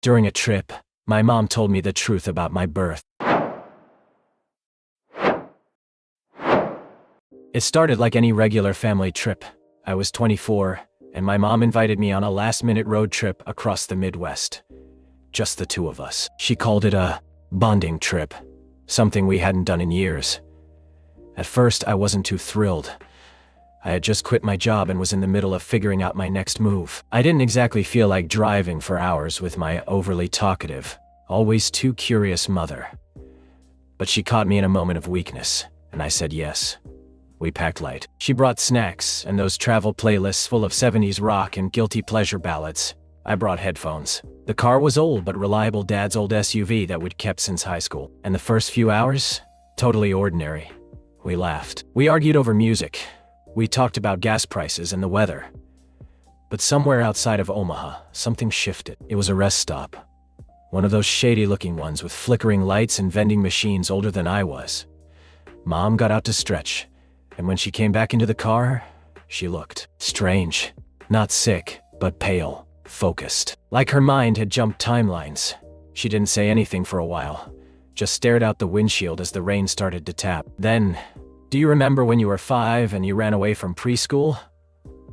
During a trip, my mom told me the truth about my birth. It started like any regular family trip. I was 24, and my mom invited me on a last-minute road trip across the Midwest. Just the two of us. She called it a bonding trip, something we hadn't done in years. At first, I wasn't too thrilled. I had just quit my job and was in the middle of figuring out my next move. I didn't exactly feel like driving for hours with my overly talkative, always too curious mother. But she caught me in a moment of weakness, and I said yes. We packed light. She brought snacks and those travel playlists full of 70s rock and guilty pleasure ballads. I brought headphones. The car was old but reliable, Dad's old SUV that we'd kept since high school. And the first few hours? Totally ordinary. We laughed. We argued over music. We talked about gas prices and the weather. But somewhere outside of Omaha, something shifted. It was a rest stop. One of those shady-looking ones with flickering lights and vending machines older than I was. Mom got out to stretch, and when she came back into the car, she looked strange. Not sick, but pale, focused. Like her mind had jumped timelines. She didn't say anything for a while, just stared out the windshield as the rain started to tap. Then, "Do you remember when you were 5 and you ran away from preschool?"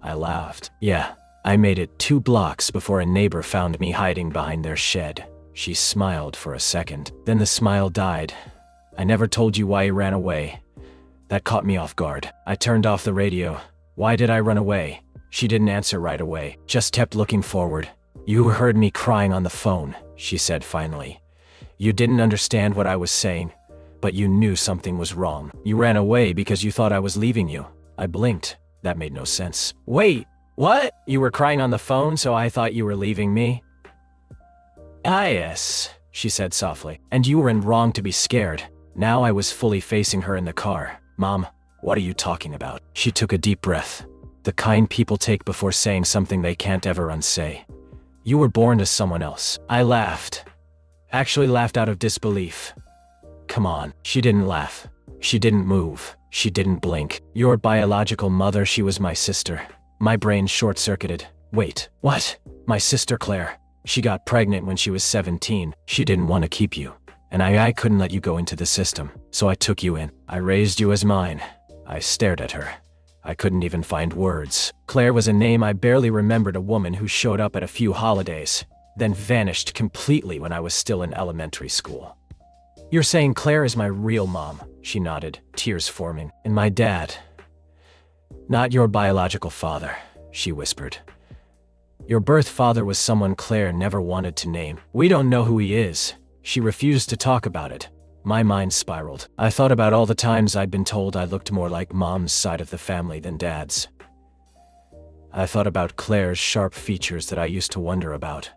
I laughed. "Yeah, I made it 2 blocks before a neighbor found me hiding behind their shed." She smiled for a second. Then the smile died. "I never told you why you ran away." That caught me off guard. I turned off the radio. "Why did I run away?" She didn't answer right away, just kept looking forward. "You heard me crying on the phone," she said finally. "You didn't understand what I was saying, but you knew something was wrong. You ran away because you thought I was leaving you." I blinked. That made no sense. "Wait, what? You were crying on the phone, so I thought you were leaving me?" "Ah, yes," she said softly. "And you weren't wrong to be scared." Now I was fully facing her in the car. "Mom, what are you talking about?" She took a deep breath, the kind people take before saying something they can't ever unsay. "You were born to someone else." I laughed. Actually laughed out of disbelief. "Come on." She didn't laugh. She didn't move. She didn't blink. "Your biological mother, she was my sister." My brain short-circuited. "Wait, what?" "My sister Claire. She got pregnant when she was 17. She didn't want to keep you. And I couldn't let you go into the system, so I took you in. I raised you as mine." I stared at her. I couldn't even find words. Claire was a name I barely remembered, a woman who showed up at a few holidays, then vanished completely when I was still in elementary school. "You're saying Claire is my real mom?" She nodded, tears forming. "And my dad?" "Not your biological father," she whispered. "Your birth father was someone Claire never wanted to name. We don't know who he is." She refused to talk about it. My mind spiraled. I thought about all the times I'd been told I looked more like Mom's side of the family than Dad's. I thought about Claire's sharp features that I used to wonder about.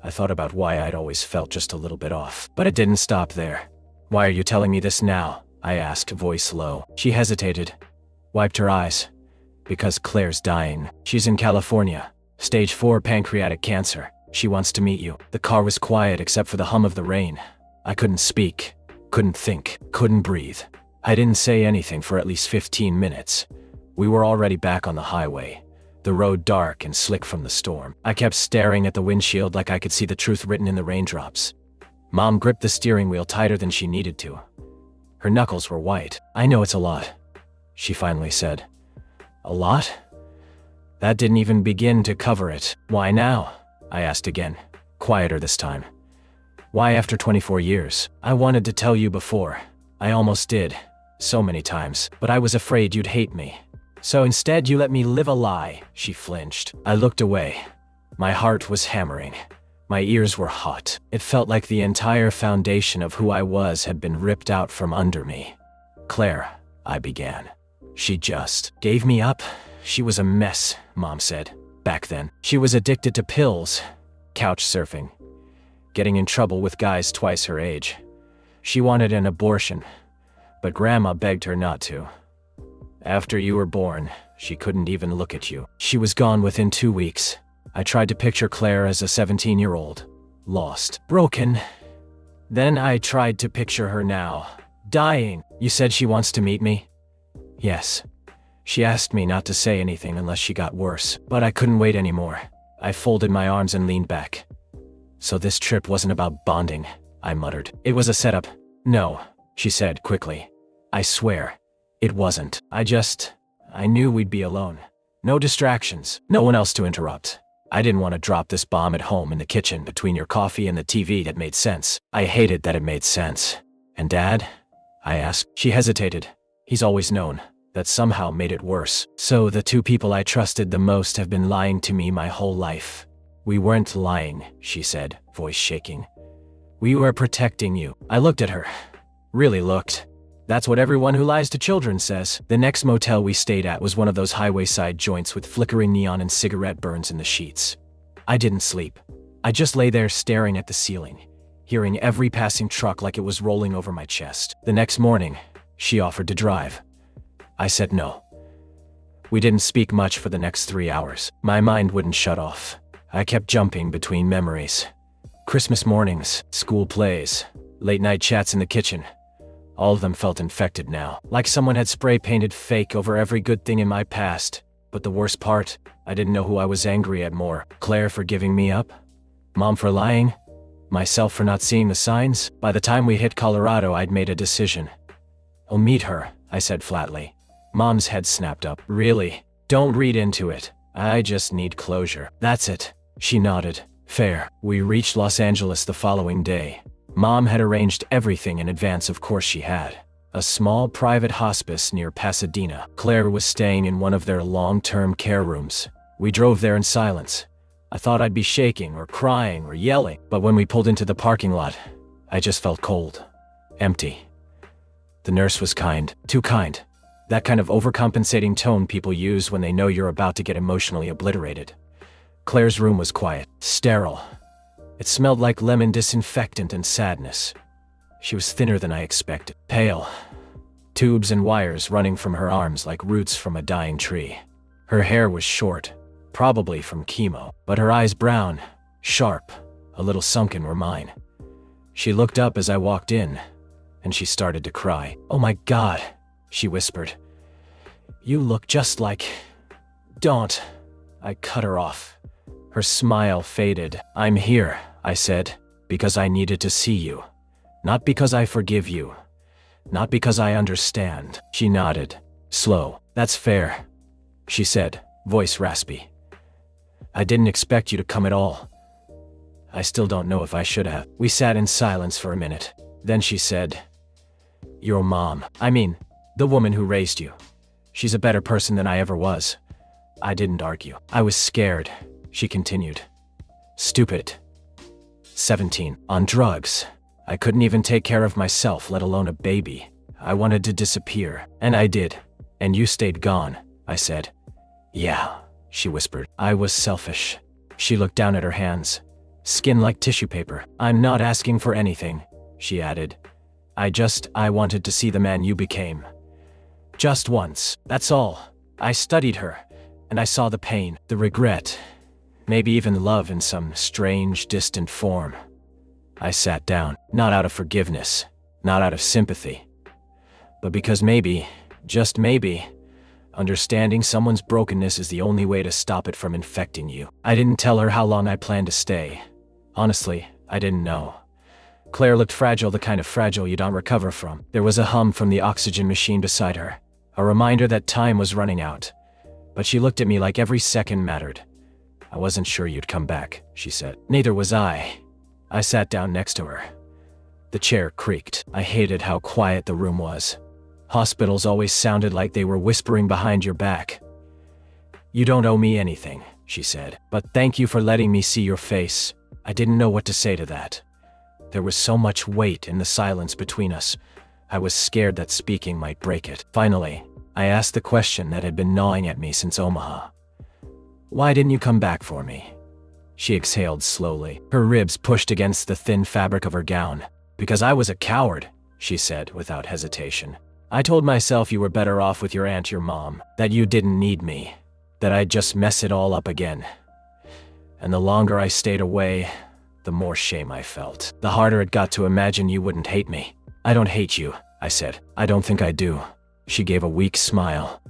I thought about why I'd always felt just a little bit off. But it didn't stop there. "Why are you telling me this now?" I asked, voice low. She hesitated, wiped her eyes. "Because Claire's dying. She's in California. Stage 4 pancreatic cancer. She wants to meet you." The car was quiet except for the hum of the rain. I couldn't speak, couldn't think, couldn't breathe. I didn't say anything for at least 15 minutes. We were already back on the highway, the road dark and slick from the storm. I kept staring at the windshield like I could see the truth written in the raindrops. Mom gripped the steering wheel tighter than she needed to. Her knuckles were white. "I know it's a lot," she finally said. "A lot?" That didn't even begin to cover it. "Why now?" I asked again, quieter this time. "Why after 24 years? I wanted to tell you before. I almost did, so many times, but I was afraid you'd hate me. So instead you let me live a lie." She flinched. I looked away. My heart was hammering. My ears were hot. It felt like the entire foundation of who I was had been ripped out from under me. "Claire," I began. "She just gave me up. She was a mess," Mom said. "Back then, she was addicted to pills, couch surfing, getting in trouble with guys twice her age. She wanted an abortion, but Grandma begged her not to. After you were born, she couldn't even look at you. She was gone within 2 weeks. I tried to picture Claire as a 17-year-old, lost, broken. Then I tried to picture her now, dying." "You said she wants to meet me?" "Yes. She asked me not to say anything unless she got worse, but I couldn't wait anymore. I folded my arms and leaned back. So this trip wasn't about bonding, I muttered. It was a setup. No, she said quickly. I swear, it wasn't. I knew we'd be alone. No distractions, no one else to interrupt. I didn't want to drop this bomb at home in the kitchen between your coffee and the TV that made sense. I hated that it made sense. And Dad? I asked. She hesitated. He's always known. That somehow made it worse. So the two people I trusted the most have been lying to me my whole life. We weren't lying, she said, voice shaking. We were protecting you. I looked at her. Really looked. That's what everyone who lies to children says. The next motel we stayed at was one of those highway-side joints with flickering neon and cigarette burns in the sheets. I didn't sleep. I just lay there staring at the ceiling, hearing every passing truck like it was rolling over my chest. The next morning, she offered to drive. I said no. We didn't speak much for the next 3 hours. My mind wouldn't shut off. I kept jumping between memories. Christmas mornings, school plays, late-night chats in the kitchen. All of them felt infected now, like someone had spray-painted fake over every good thing in my past. But the worst part, I didn't know who I was angry at more. Claire for giving me up? Mom for lying? Myself for not seeing the signs? By the time we hit Colorado, I'd made a decision. I'll meet her, I said flatly. Mom's head snapped up. Really? Don't read into it. I just need closure. That's it. She nodded. Fair. We reached Los Angeles the following day. Mom had arranged everything in advance, of course she had. A small private hospice near Pasadena. Claire was staying in one of their long-term care rooms. We drove there in silence. I thought I'd be shaking or crying or yelling, but when we pulled into the parking lot, I just felt cold. Empty. The nurse was kind. Too kind. That kind of overcompensating tone people use when they know you're about to get emotionally obliterated. Claire's room was quiet, sterile. It smelled like lemon disinfectant and sadness. She was thinner than I expected, pale. Tubes and wires running from her arms like roots from a dying tree. Her hair was short, probably from chemo, but her eyes brown, sharp, a little sunken were mine. She looked up as I walked in, and she started to cry. Oh my God, she whispered. You look just like... Don't. I cut her off. Her smile faded. I'm here, I said, because I needed to see you. Not because I forgive you. Not because I understand. She nodded. Slow. That's fair, she said, voice raspy. I didn't expect you to come at all. I still don't know if I should have. We sat in silence for a minute. Then she said, Your mom. I mean, the woman who raised you. She's a better person than I ever was. I didn't argue. I was scared, she continued. Stupid. 17. On drugs. I couldn't even take care of myself, let alone a baby. I wanted to disappear, and I did. And you stayed gone, I said. Yeah, she whispered. I was selfish. She looked down at her hands. Skin like tissue paper. I'm not asking for anything, she added. I wanted to see the man you became. Just once, that's all. I studied her, and I saw the pain, the regret, maybe even love in some strange, distant form. I sat down, not out of forgiveness, not out of sympathy, but because maybe, just maybe, understanding someone's brokenness is the only way to stop it from infecting you. I didn't tell her how long I planned to stay. Honestly, I didn't know. Claire looked fragile, the kind of fragile you don't recover from. There was a hum from the oxygen machine beside her, a reminder that time was running out. But she looked at me like every second mattered. I wasn't sure you'd come back, she said. Neither was I. I sat down next to her. The chair creaked. I hated how quiet the room was. Hospitals always sounded like they were whispering behind your back. You don't owe me anything, she said, but thank you for letting me see your face. I didn't know what to say to that. There was so much weight in the silence between us. I was scared that speaking might break it. Finally, I asked the question that had been gnawing at me since Omaha. Why didn't you come back for me? She exhaled slowly, her ribs pushed against the thin fabric of her gown. Because I was a coward, she said without hesitation. I told myself you were better off with your aunt, your mom, that you didn't need me, that I'd just mess it all up again. And the longer I stayed away, the more shame I felt. The harder it got to imagine you wouldn't hate me. I don't hate you, I said. I don't think I do. She gave a weak smile.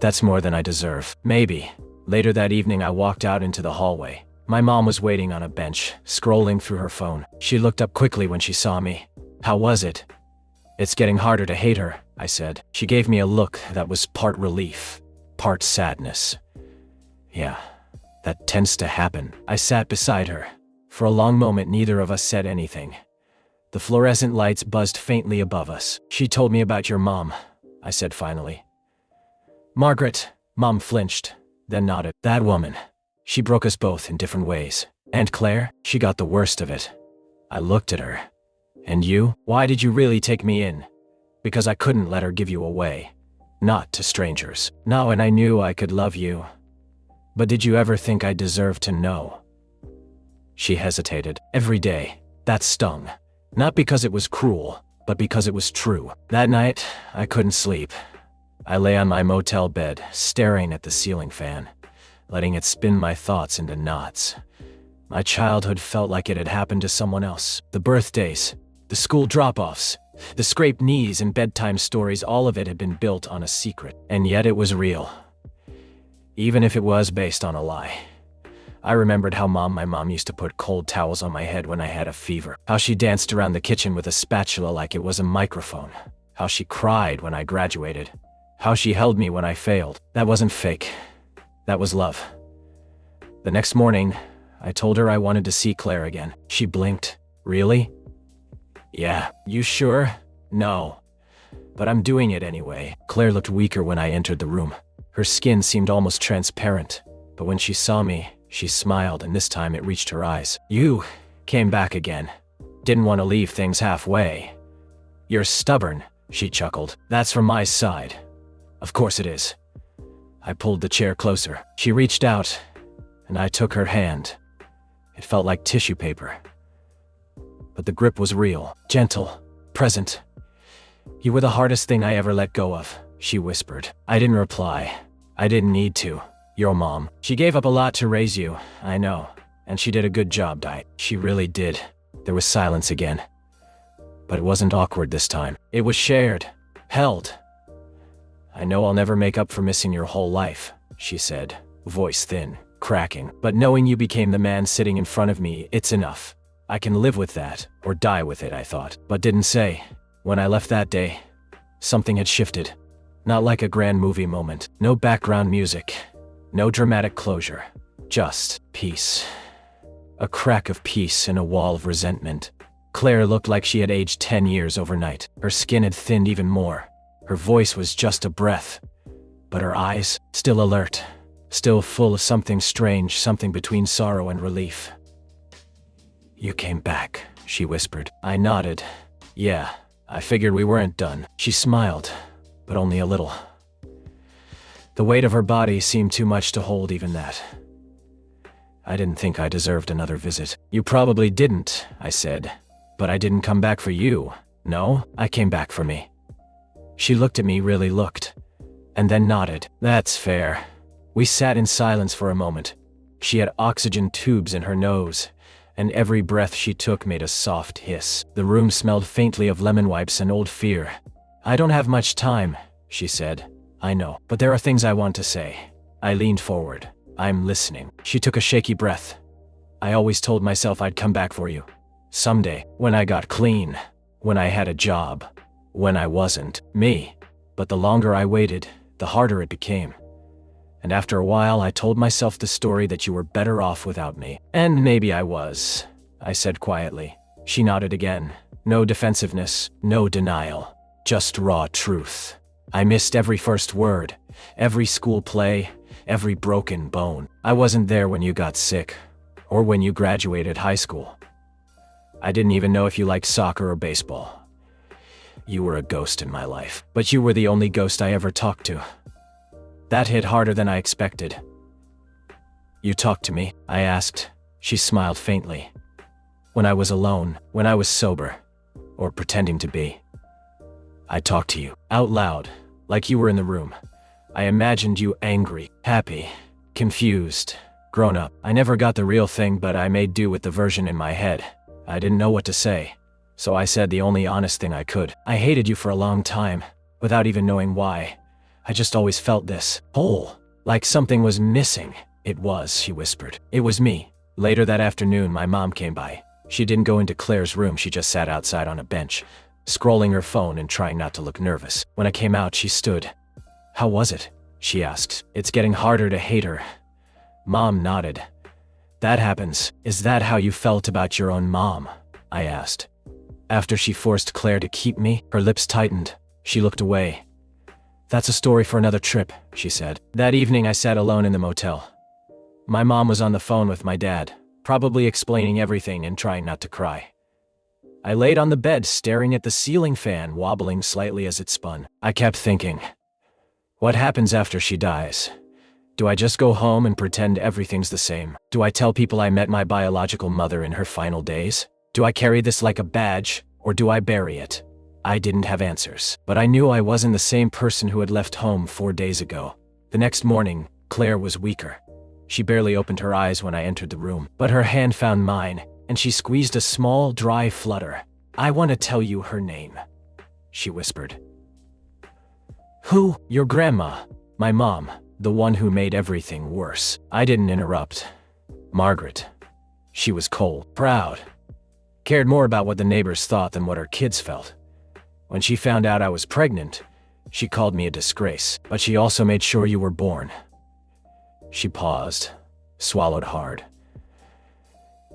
That's more than I deserve. Maybe. Later that evening I walked out into the hallway. My mom was waiting on a bench, scrolling through her phone. She looked up quickly when she saw me. "How was it?" "It's getting harder to hate her," I said. She gave me a look that was part relief, part sadness. "Yeah, that tends to happen." I sat beside her. For a long moment, neither of us said anything. The fluorescent lights buzzed faintly above us. "She told me about your mom," I said finally. "Margaret." Mom flinched, then nodded. "That woman. She broke us both in different ways. And Claire, she got the worst of it." I looked at her. "And you? Why did you really take me in?" "Because I couldn't let her give you away. Not to strangers. No, and I knew I could love you. But did you ever think I deserved to know?" She hesitated. "Every day. That stung. Not because it was cruel, but because it was true. That night, I couldn't sleep. I lay on my motel bed, staring at the ceiling fan, letting it spin my thoughts into knots. My childhood felt like it had happened to someone else. The birthdays, the school drop-offs, the scraped knees and bedtime stories, all of it had been built on a secret. And yet it was real. Even if it was based on a lie. I remembered how my mom used to put cold towels on my head when I had a fever. How she danced around the kitchen with a spatula like it was a microphone. How she cried when I graduated. How she held me when I failed. That wasn't fake. That was love. The next morning, I told her I wanted to see Claire again. She blinked. "Really?" "Yeah." "You sure?" "No. But I'm doing it anyway." Claire looked weaker when I entered the room. Her skin seemed almost transparent, but when she saw me, she smiled, and this time it reached her eyes. "You came back again. Didn't want to leave things halfway." "You're stubborn," she chuckled. "That's from my side." "Of course it is." I pulled the chair closer. She reached out, and I took her hand. It felt like tissue paper. But the grip was real, gentle, present. "You were the hardest thing I ever let go of," she whispered. I didn't reply. I didn't need to. "Your mom. She gave up a lot to raise you, I know. And she did a good job, Di. She really did." There was silence again. But it wasn't awkward this time. It was shared. Held. "I know I'll never make up for missing your whole life," she said, voice thin, cracking. "But knowing you became the man sitting in front of me, it's enough. I can live with that, or die with it," I thought. But didn't say. When I left that day, something had shifted. Not like a grand movie moment. No background music. No dramatic closure. Just peace. A crack of peace in a wall of resentment. Claire looked like she had aged 10 years overnight. Her skin had thinned even more. Her voice was just a breath. But her eyes, still alert. Still full of something strange, something between sorrow and relief. "You came back," she whispered. I nodded. "Yeah, I figured we weren't done." She smiled, but only a little. The weight of her body seemed too much to hold even that. "I didn't think I deserved another visit." "You probably didn't," I said. "But I didn't come back for you. No, I came back for me." She looked at me, really looked, and then nodded. "That's fair." We sat in silence for a moment. She had oxygen tubes in her nose, and every breath she took made a soft hiss. The room smelled faintly of lemon wipes and old fear. "I don't have much time," she said. "I know, but there are things I want to say." I leaned forward. "I'm listening." She took a shaky breath. "I always told myself I'd come back for you. Someday, when I got clean, when I had a job, when I wasn't me. But the longer I waited, the harder it became. And after a while, I told myself the story that you were better off without me. And maybe I was," I said quietly. She nodded again. No defensiveness, no denial. Just raw truth. I missed every first word, every school play, every broken bone. I wasn't there when you got sick, or when you graduated high school. I didn't even know if you liked soccer or baseball. You were a ghost in my life, but you were the only ghost I ever talked to. That hit harder than I expected. "You talked to me?" I asked. She smiled faintly. "When I was alone, when I was sober, or pretending to be. I talked to you, out loud, like you were in the room. I imagined you angry, happy, confused, grown up. I never got the real thing, but I made do with the version in my head. I didn't know what to say, so I said the only honest thing I could. I hated you for a long time, without even knowing why. I just always felt this hole, like something was missing." "It was," she whispered. "It was me. Later that afternoon, my mom came by. She didn't go into Claire's room, she just sat outside on a bench, scrolling her phone and trying not to look nervous. When I came out, she stood. "How was it?" she asked. "It's getting harder to hate her." Mom nodded. "That happens. Is that how you felt about your own mom?" I asked. After she forced Claire to keep me, her lips tightened. She looked away. "That's a story for another trip," she said. That evening I sat alone in the motel. My mom was on the phone with my dad, probably explaining everything and trying not to cry. I laid on the bed staring at the ceiling fan wobbling slightly as it spun. I kept thinking, what happens after she dies? Do I just go home and pretend everything's the same? Do I tell people I met my biological mother in her final days? Do I carry this like a badge, or do I bury it? I didn't have answers, but I knew I wasn't the same person who had left home 4 days ago. The next morning, Claire was weaker. She barely opened her eyes when I entered the room, but her hand found mine, and she squeezed a small, dry flutter. "I want to tell you her name," she whispered. "Who?" "Your grandma. My mom, the one who made everything worse." I didn't interrupt. Margaret. She was cold, proud, cared more about what the neighbors thought than what her kids felt. When she found out I was pregnant, she called me a disgrace, but she also made sure you were born. She paused, swallowed hard.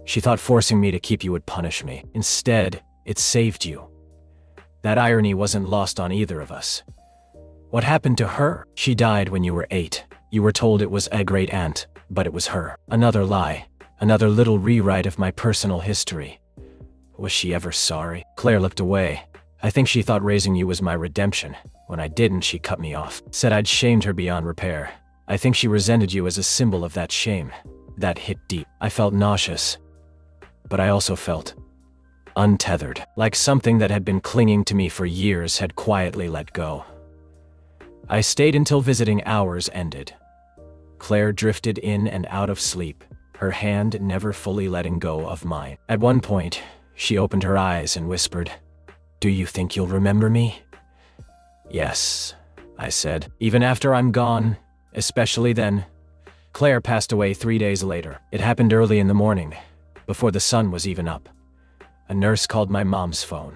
She thought forcing me to keep you would punish me. Instead, it saved you. That irony wasn't lost on either of us. What happened to her? She died when you were 8. You were told it was a great aunt, but it was her. Another lie, another little rewrite of my personal history. Was she ever sorry? Claire looked away. I think she thought raising you was my redemption. When I didn't, she cut me off, said I'd shamed her beyond repair. I think she resented you as a symbol of that shame. That hit deep. I felt nauseous, but I also felt untethered, like something that had been clinging to me for years had quietly let go. I stayed until visiting hours ended. Claire drifted in and out of sleep, her hand never fully letting go of mine. At one point, she opened her eyes and whispered, "Do you think you'll remember me?" "Yes," I said. "Even after I'm gone, especially then." Claire passed away 3 days later. It happened early in the morning, before the sun was even up. A nurse called my mom's phone.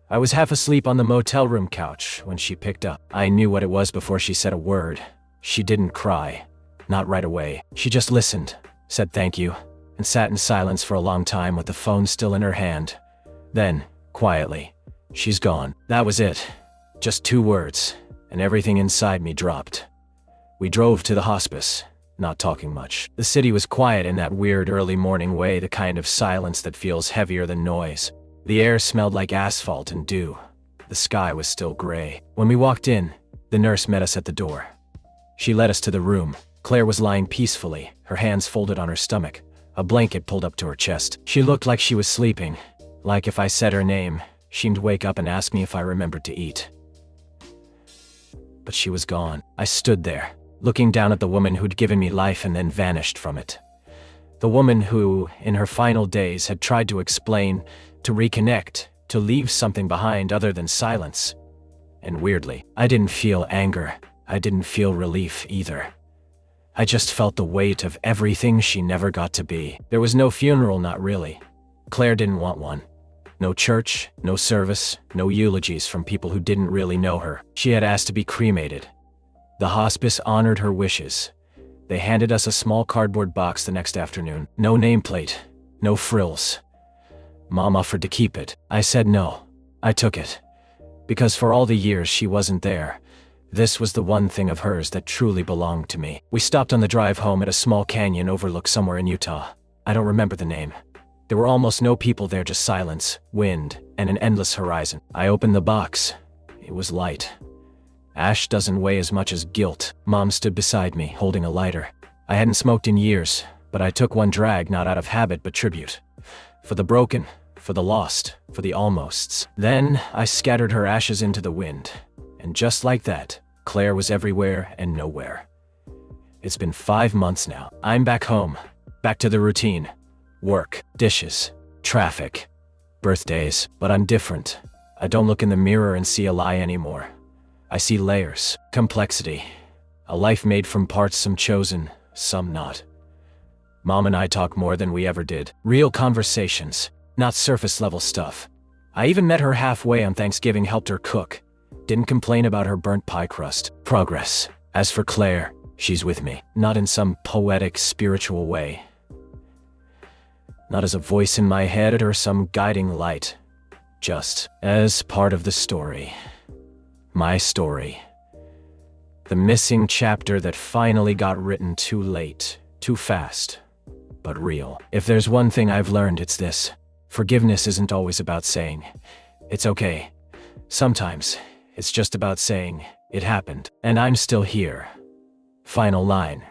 I was half asleep on the motel room couch when she picked up. I knew what it was before she said a word. She didn't cry. Not right away. She just listened, said thank you, and sat in silence for a long time with the phone still in her hand. Then, quietly, "She's gone." That was it. Just 2 words, and everything inside me dropped. We drove to the hospice, not talking much. The city was quiet in that weird early morning way, the kind of silence that feels heavier than noise. The air smelled like asphalt and dew. The sky was still gray. When we walked in, the nurse met us at the door. She led us to the room. Claire was lying peacefully, her hands folded on her stomach, a blanket pulled up to her chest. She looked like she was sleeping, like if I said her name, she'd wake up and ask me if I remembered to eat. But she was gone. I stood there, looking down at the woman who'd given me life and then vanished from it. The woman who, in her final days, had tried to explain, to reconnect, to leave something behind other than silence. And weirdly, I didn't feel anger. I didn't feel relief either. I just felt the weight of everything she never got to be. There was no funeral, not really. Claire didn't want one. No church, no service, no eulogies from people who didn't really know her. She had asked to be cremated. The hospice honored her wishes. They handed us a small cardboard box the next afternoon. No nameplate, no frills. Mom offered to keep it. I said no. I took it. Because for all the years she wasn't there, this was the one thing of hers that truly belonged to me. We stopped on the drive home at a small canyon overlook somewhere in Utah. I don't remember the name. There were almost no people there, just silence, wind, and an endless horizon. I opened the box. It was light. Ash doesn't weigh as much as guilt. Mom stood beside me, holding a lighter. I hadn't smoked in years, but I took one drag not out of habit but tribute. For the broken, for the lost, for the almosts. Then I scattered her ashes into the wind. And just like that, Claire was everywhere and nowhere. It's been 5 months now. I'm back home, back to the routine. Work, dishes, traffic, birthdays, but I'm different. I don't look in the mirror and see a lie anymore. I see layers, complexity, a life made from parts, some chosen, some not. Mom and I talk more than we ever did. Real conversations, not surface level stuff. I even met her halfway on Thanksgiving, helped her cook. Didn't complain about her burnt pie crust. Progress. As for Claire, she's with me. Not in some poetic, spiritual way. Not as a voice in my head or some guiding light. Just as part of the story. My story. The missing chapter that finally got written too late, too fast, but real. If there's one thing I've learned, it's this. Forgiveness isn't always about saying, "It's okay." Sometimes, it's just about saying, "It happened, and I'm still here." Final line.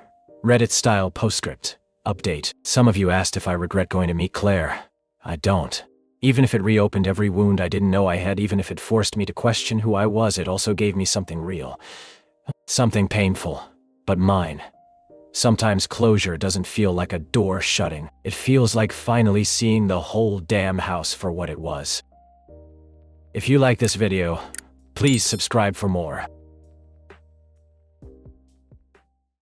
Reddit-style postscript. Update. Some of you asked if I regret going to meet Claire. I don't. Even if it reopened every wound I didn't know I had, even if it forced me to question who I was, it also gave me something real. Something painful, but mine. Sometimes closure doesn't feel like a door shutting. It feels like finally seeing the whole damn house for what it was. If you like this video, please subscribe for more.